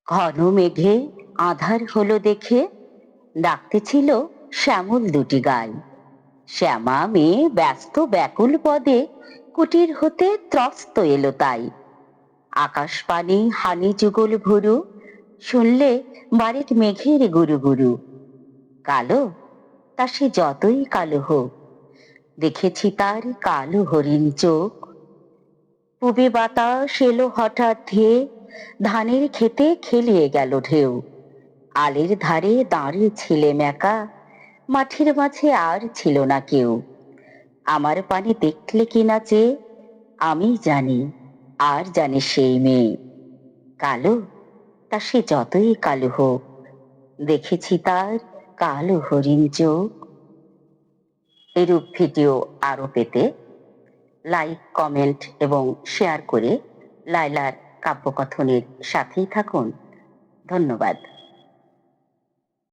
ঘন মেঘে আঁধার হলো দেখে ডাকতেছিল শ্যামল দুটি গাই। শ্যামা মেয়ে ব্যস্ত ব্যাকুল পদে কুটির হতে ত্রস্ত এলো তাই। আকাশ পানে হানি যুগল ভুরু, শুনলে বাড়ির মেঘের গুরু গুরু। কালো, তা সে যতই কালো হোক, দেখেছি তার কালো হরিণ চোখ। পুবে বাতাস এলো হঠাৎ ধেয়ে, ধানের খেতে খেলিয়ে গেল ঢেউ। আলের ধারে দাঁড়িয়ে ছিলে একা, মাঠের মাঝে আর ছিল না কেউ। আমার পানে দেখলে কিনা চেয়ে, আমি জানি, আর জানে সেই মেয়ে। কালো, তা সে যতই কালো হোক, দেখেছি তার কালো হরিণ চোখ। এরূপ ভিডিও আরো পেতে লাইক, কমেন্ট এবং শেয়ার করে লায়লার কাব্যকথনের সাথেই থাকুন। ধন্যবাদ।